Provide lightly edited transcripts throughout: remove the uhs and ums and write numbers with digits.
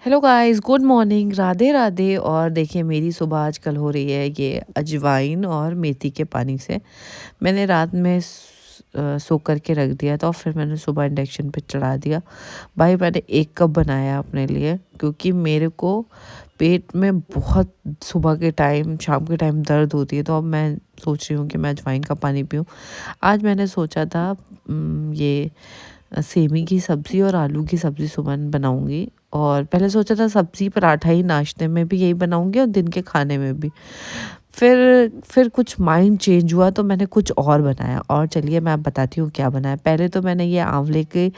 Hello guys, good morning, Radhe Radhe. और देखिए मेरी सुबह आजकल हो रही है ये अजवाइन और मेथी के पानी से। मैंने रात में सोख करके रख दिया था और फिर मैंने सुबह इंडक्शन पे चढ़ा दिया। भाई मैंने 1 कप बनाया अपने लिए, क्योंकि मेरे को पेट में बहुत सुबह के टाइम शाम के टाइम दर्द होती है। तो अब मैं सोच रही हूँ कि मैं अजवाइन का पानी पीऊँ। आज मैंने सोचा था ये सेमी की सब्ज़ी और आलू की सब्ज़ी सुबह बनाऊंगी। और पहले सोचा था सब्ज़ी पराठा ही नाश्ते में भी यही बनाऊंगी और दिन के खाने में भी। फिर कुछ माइंड चेंज हुआ तो मैंने कुछ और बनाया। और चलिए मैं आप बताती हूँ क्या बनाया। पहले तो मैंने ये आंवले के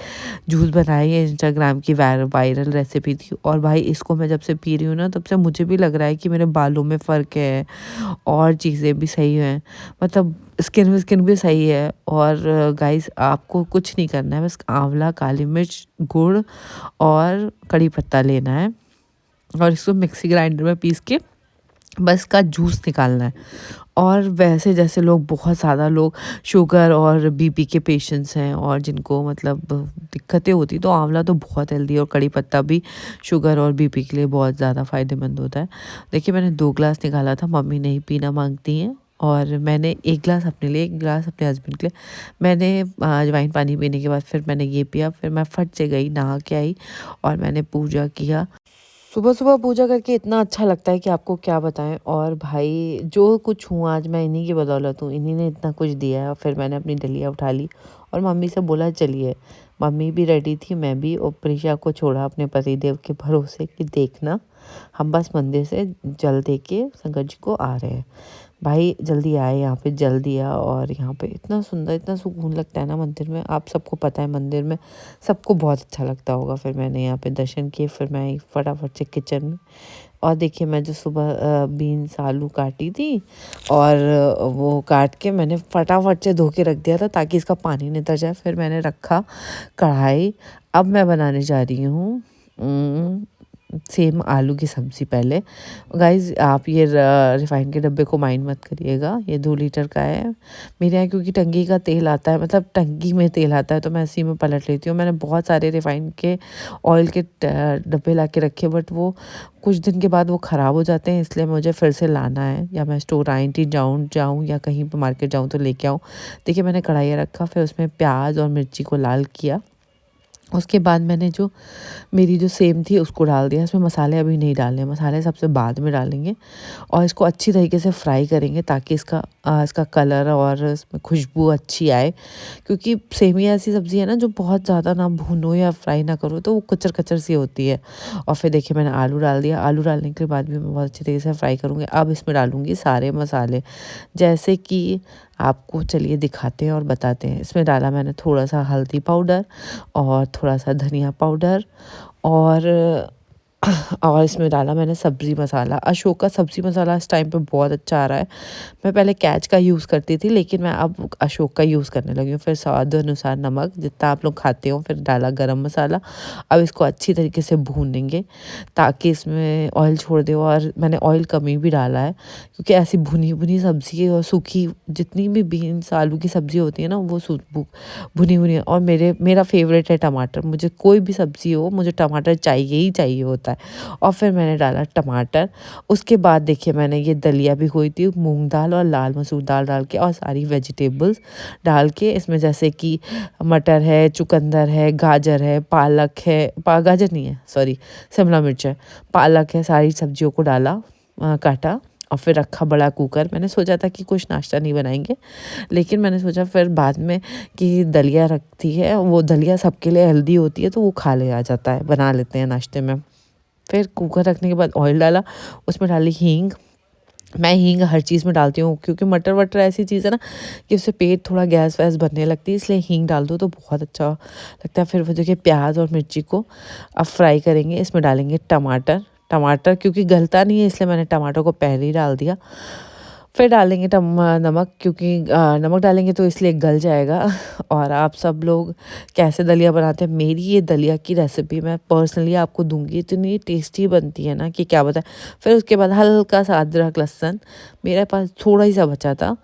जूस बनाई है, इंस्टाग्राम की वायरल रेसिपी थी। और भाई इसको मैं जब से पी रही हूँ ना, तब से मुझे भी लग रहा है कि मेरे बालों में फ़र्क है और चीज़ें भी सही हैं। मतलब स्किन भी सही है। और गाइस आपको कुछ नहीं करना है, बस आंवला, काली मिर्च, गुड़ और कड़ी पत्ता लेना है और इसको मिक्सी ग्राइंडर में पीस के बस का जूस निकालना है। और वैसे जैसे लोग, बहुत ज़्यादा लोग शुगर और बीपी के पेशेंट्स हैं और जिनको मतलब दिक्कतें होती, तो आंवला तो बहुत हेल्दी है और कड़ी पत्ता भी शुगर और बीपी के लिए बहुत ज़्यादा फ़ायदेमंद होता है। देखिए मैंने 2 ग्लास निकाला था, मम्मी नहीं पीना मांगती हैं। और मैंने 1 ग्लास अपने लिए, 1 ग्लास अपने हस्बैंड के लिए। मैंने अजवाइन पानी पीने के बाद फिर मैंने ये पिया। फिर मैं फट से गई, नहा के आई और मैंने पूजा किया। सुबह सुबह पूजा करके इतना अच्छा लगता है कि आपको क्या बताएं। और भाई जो कुछ हूँ आज मैं इन्हीं की बदौलत हूँ, इन्हीं ने इतना कुछ दिया है। और फिर मैंने अपनी डलिया उठा ली और मम्मी से बोला चलिए। मम्मी भी रेडी थी, मैं भी। और प्रिशा को छोड़ा अपने पतिदेव के भरोसे कि देखना हम बस मंदिर से जल दे के शंकर जी को आ रहे हैं। भाई जल्दी आए, यहाँ पे जल दिया और यहाँ पे इतना सुंदर, इतना सुकून लगता है ना मंदिर में। आप सबको पता है मंदिर में सबको बहुत अच्छा लगता होगा। फिर मैंने यहाँ पे दर्शन किए, फिर मैं आई फटाफट से किचन में। और देखिए मैं जो सुबह बीन्स आलू काटी थी और वो काट के मैंने फटाफट से धो के रख दिया था ताकि इसका पानी नितर जाए। फिर मैंने रखा कढ़ाई। अब मैं बनाने जा रही हूँ सेम आलू की सब्ज़ी। पहले गाइज़ आप ये रिफ़ाइंड के डब्बे को माइंड मत करिएगा, ये 2 लीटर का है। मेरे यहाँ क्योंकि टंकी का तेल आता है, मतलब टंकी में तेल आता है, तो मैं इसी में पलट लेती हूँ। मैंने बहुत सारे रिफ़ाइंड के ऑयल के डब्बे ला के रखे, बट वो कुछ दिन के बाद वो ख़राब हो जाते हैं, इसलिए मुझे फिर से लाना है। या मैं स्टोर आई जाऊँ या कहीं पर मार्केट जाऊँ तो लेके आऊँ। देखिए मैंने कढ़ाई रखा, फिर उसमें प्याज और मिर्ची को लाल किया। उसके बाद मैंने जो मेरी जो सेम थी उसको डाल दिया। इसमें मसाले अभी नहीं डालने, मसाले सबसे बाद में डालेंगे। और इसको अच्छी तरीके से फ्राई करेंगे ताकि इसका कलर और इसमें खुशबू अच्छी आए। क्योंकि सेमिया ऐसी सब्ज़ी है ना जो बहुत ज़्यादा ना भूनो या फ्राई ना करो तो वो कचर कचर सी होती है। और फिर देखिए मैंने आलू डाल दिया। आलू डालने के बाद भी मैं बहुत अच्छी तरीके से फ्राई करूँगी। अब इसमें डालूँगी सारे मसाले, जैसे कि आपको चलिए दिखाते हैं और बताते हैं। इसमें डाला मैंने थोड़ा सा हल्दी पाउडर और थोड़ा सा धनिया पाउडर और और इसमें डाला मैंने सब्ज़ी मसाला। अशोक का सब्ज़ी मसाला इस टाइम पे बहुत अच्छा आ रहा है। मैं पहले कैच का यूज़ करती थी, लेकिन मैं अब अशोक का यूज़ करने लगी हूँ। फिर स्वाद अनुसार नमक, जितना आप लोग खाते हो। फिर डाला गरम मसाला। अब इसको अच्छी तरीके से भूनेंगे ताकि इसमें ऑयल छोड़ दे। और मैंने ऑयल कम ही भी डाला है, क्योंकि ऐसी भुनी भुनी सब्ज़ी और सूखी जितनी भी बीन्स आलू की सब्ज़ी होती है ना, वो भुनी भुनी। और मेरा फेवरेट है टमाटर। मुझे कोई भी सब्ज़ी हो, मुझे टमाटर चाहिए ही चाहिए होता है। और फिर मैंने डाला टमाटर। उसके बाद देखिए मैंने ये दलिया भिगोई थी, मूंग दाल और लाल मसूर दाल डाल के और सारी वेजिटेबल्स डाल के, इसमें जैसे कि मटर है, चुकंदर है, गाजर है, पालक है, गाजर नहीं है सॉरी, शिमला मिर्च है, पालक है, सारी सब्जियों को डाला, काटा। और फिर रखा बड़ा कुकर। मैंने सोचा था कि कुछ नाश्ता नहीं बनाएंगे, लेकिन मैंने सोचा फिर बाद में कि दलिया रखती है, वो दलिया सबके लिए हेल्दी होती है तो वो खा ले आ जाता है, बना लेते हैं नाश्ते में। फिर कुकर रखने के बाद ऑयल डाला, उसमें डाली हींग। मैं हींग हर चीज़ में डालती हूँ, क्योंकि मटर वटर ऐसी चीज़ है ना कि उससे पेट थोड़ा गैस वैस बनने लगती है, इसलिए हींग डाल दो तो बहुत अच्छा लगता है। फिर वो देखिए प्याज और मिर्ची को अब फ्राई करेंगे। इसमें डालेंगे टमाटर। टमाटर क्योंकि गलता नहीं है, इसलिए मैंने टमाटर को पहले ही डाल दिया। फिर डालेंगे नमक, क्योंकि नमक डालेंगे तो इसलिए गल जाएगा। और आप सब लोग कैसे दलिया बनाते हैं, मेरी ये दलिया की रेसिपी मैं पर्सनली आपको दूंगी। इतनी टेस्टी बनती है ना कि क्या बताएं। फिर उसके बाद हल्का सा अदरक लहसुन, मेरे पास थोड़ा ही सा बचा था,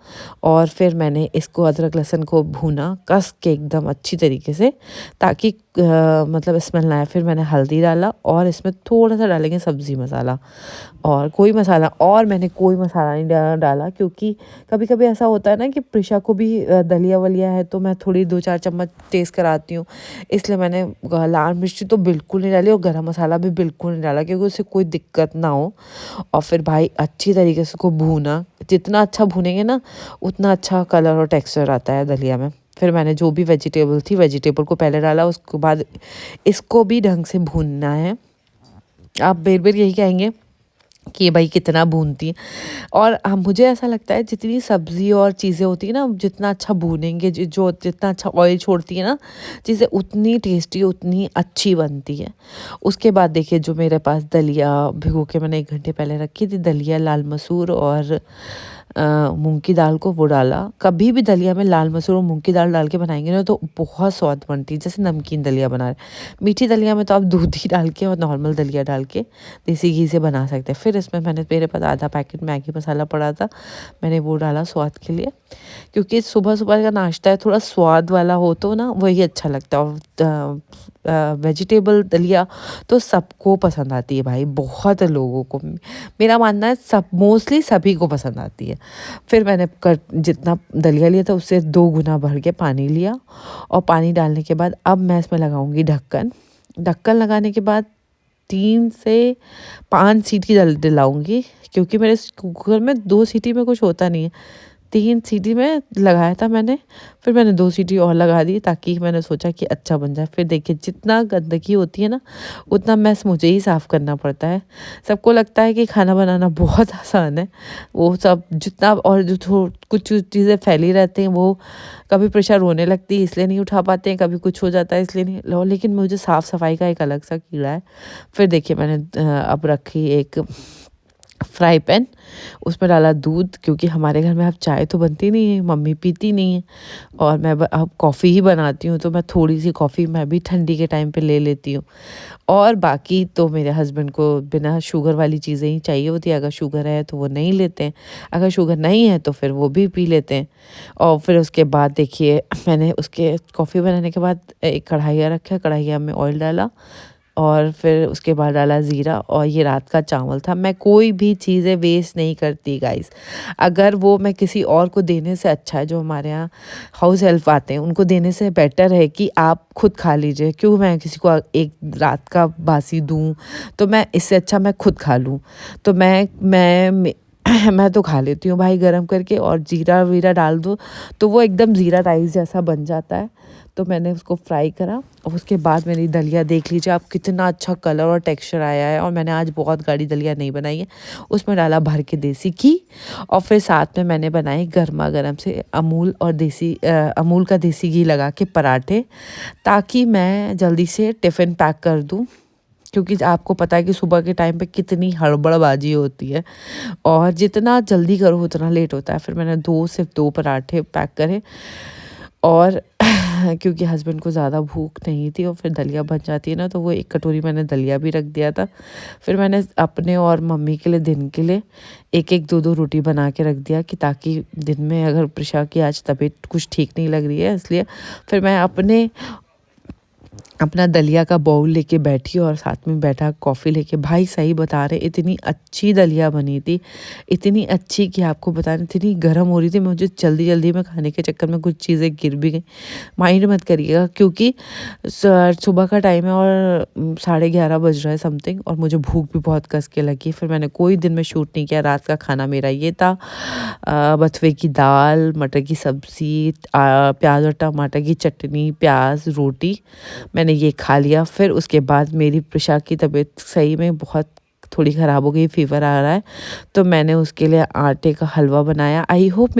और फिर मैंने इसको अदरक लहसुन को भूना कस के एकदम अच्छी तरीके से, ताकि मतलब स्मेल ना आए। फिर मैंने हल्दी डाला और इसमें थोड़ा सा डालेंगे सब्ज़ी मसाला, और कोई मसाला, और मैंने कोई मसाला नहीं डाला क्योंकि कभी कभी ऐसा होता है ना कि प्रिशा को भी दलिया वलिया है तो मैं थोड़ी 2-4 चम्मच टेस्ट कराती हूँ, इसलिए मैंने लाल मिर्ची तो बिल्कुल नहीं डाली और गरम मसाला भी बिल्कुल नहीं डाला क्योंकि उससे कोई दिक्कत ना हो। और फिर भाई अच्छी तरीके से उसको भूना, जितना अच्छा भूनेंगे ना उतना अच्छा कलर और टेक्सचर आता है दलिया में। फिर मैंने जो भी वेजिटेबल थी वेजिटेबल को पहले डाला, उसके बाद इसको भी ढंग से भूनना है। आप बेर बेर यही कहेंगे कि भाई कितना भूनती है, और मुझे ऐसा लगता है जितनी सब्ज़ी और चीज़ें होती है ना, जितना अच्छा भूनेंगे, जो जितना अच्छा ऑयल छोड़ती है ना चीज़ें, उतनी टेस्टी उतनी अच्छी बनती है। उसके बाद देखिए जो मेरे पास दलिया भिगो के मैंने 1 घंटे पहले रखी थी, दलिया, लाल मसूर और मूंग की दाल को वो डाला। कभी भी दलिया में लाल मसूर और मूंग की दाल डाल के बनाएंगे ना तो बहुत स्वाद बनती है, जैसे नमकीन दलिया बना रहे। मीठी दलिया में तो आप दूध ही डाल के और नॉर्मल दलिया डाल के देसी घी से बना सकते हैं। फिर इसमें मेरे पास आधा पैकेट मैगी मसाला पड़ा था, मैंने वो डाला स्वाद के लिए, क्योंकि सुबह सुबह का नाश्ता है, थोड़ा स्वाद वाला हो तो ना वही अच्छा लगता है। और वेजिटेबल दलिया तो सबको पसंद आती है भाई, बहुत लोगों को, मेरा मानना है सब, मोस्टली सभी को पसंद आती है। फिर मैंने जितना दलिया लिया था उससे 2 गुना भर के पानी लिया, और पानी डालने के बाद अब मैं इसमें लगाऊंगी ढक्कन। ढक्कन लगाने के बाद 3 से 5 सीटी दिलाऊंगी, क्योंकि मेरे कुकर में 2 सीटी में कुछ होता नहीं है, 3 सीटी में लगाया था मैंने। फिर मैंने 2 सीटी और लगा दी ताकि मैंने सोचा कि अच्छा बन जाए। फिर देखिए जितना गंदगी होती है ना उतना मैस मुझे ही साफ़ करना पड़ता है। सबको लगता है कि खाना बनाना बहुत आसान है, वो सब जितना, और जो कुछ चीज़ें फैली रहती हैं वो कभी प्रेशर रोने लगती है इसलिए नहीं उठा पाते हैं, कभी कुछ हो जाता है इसलिए नहीं लेकिन मुझे साफ़ सफाई का एक अलग सा कीड़ा है। फिर देखिए मैंने अब रखी एक फ्राई पैन, उसमें डाला दूध, क्योंकि हमारे घर में अब चाय तो बनती नहीं है, मम्मी पीती नहीं है, और मैं अब कॉफ़ी ही बनाती हूँ, तो मैं थोड़ी सी कॉफ़ी मैं भी ठंडी के टाइम पे ले लेती हूँ। और बाकी तो मेरे हस्बैंड को बिना शुगर वाली चीज़ें ही चाहिए होती है, अगर शुगर है तो वो नहीं लेते हैं, अगर शुगर नहीं है तो फिर वो भी पी लेते हैं। और फिर उसके बाद देखिए मैंने उसके कॉफ़ी बनाने के बाद एक कढ़ाइया रखा, कढ़ाइया में ऑयल डाला, और फिर उसके बाद डाला ज़ीरा, और ये रात का चावल था। मैं कोई भी चीज़ें वेस्ट नहीं करती गाइस, अगर वो मैं किसी और को देने से अच्छा है, जो हमारे यहाँ हाउस हेल्प आते हैं उनको देने से बेटर है कि आप खुद खा लीजिए। क्यों मैं किसी को एक रात का बासी दूँ, तो मैं इससे अच्छा मैं खुद खा लूँ। तो मैं तो खा लेती हूँ भाई गरम करके, और जीरा वीरा डाल दो तो वो एकदम ज़ीरा राइस जैसा बन जाता है। तो मैंने उसको फ्राई करा, और उसके बाद मेरी दलिया देख लीजिए आप कितना अच्छा कलर और टेक्सचर आया है। और मैंने आज बहुत गाढ़ी दलिया नहीं बनाई है, उसमें डाला भर के देसी घी, और फिर साथ में मैंने बनाए गर्मा गर्म से अमूल का देसी घी लगा के पराठे, ताकि मैं जल्दी से टिफ़िन पैक कर दूँ, क्योंकि आपको पता है कि सुबह के टाइम पे कितनी हड़बड़बाजी होती है, और जितना जल्दी करो उतना लेट होता है। फिर मैंने सिर्फ 2 पराठे पैक करे, और क्योंकि हस्बैंड को ज़्यादा भूख नहीं थी, और फिर दलिया बन जाती है ना, तो वो 1 कटोरी मैंने दलिया भी रख दिया था। फिर मैंने अपने और मम्मी के लिए दिन के लिए 1-1 2-2 रोटी बना के रख दिया, कि ताकि दिन में अगर प्रिशा की आज तबीयत कुछ ठीक नहीं लग रही है, इसलिए फिर मैं अपना दलिया का बाउल लेके बैठी और साथ में बैठा कॉफ़ी लेके। भाई सही बता रहे, इतनी अच्छी दलिया बनी थी, इतनी अच्छी कि आपको बता रहे, इतनी गर्म हो रही थी, मुझे जल्दी जल्दी में खाने के चक्कर में कुछ चीज़ें गिर भी गई। माइंड मत करिएगा, क्योंकि सुबह का टाइम है और 11:30 बज रहा है समथिंग, और मुझे भूख भी बहुत कस के लगी। फिर मैंने कोई दिन में शूट नहीं किया। रात का खाना मेरा ये था, बथुए की दाल, मटर की सब्ज़ी, प्याज और टमाटर की चटनी, प्याज, रोटी, मैंने ये खा लिया। फिर उसके बाद मेरी प्रिशा की तबीयत सही में बहुत थोड़ी ख़राब हो गई, फ़ीवर आ रहा है, तो मैंने उसके लिए आटे का हलवा बनाया। I hope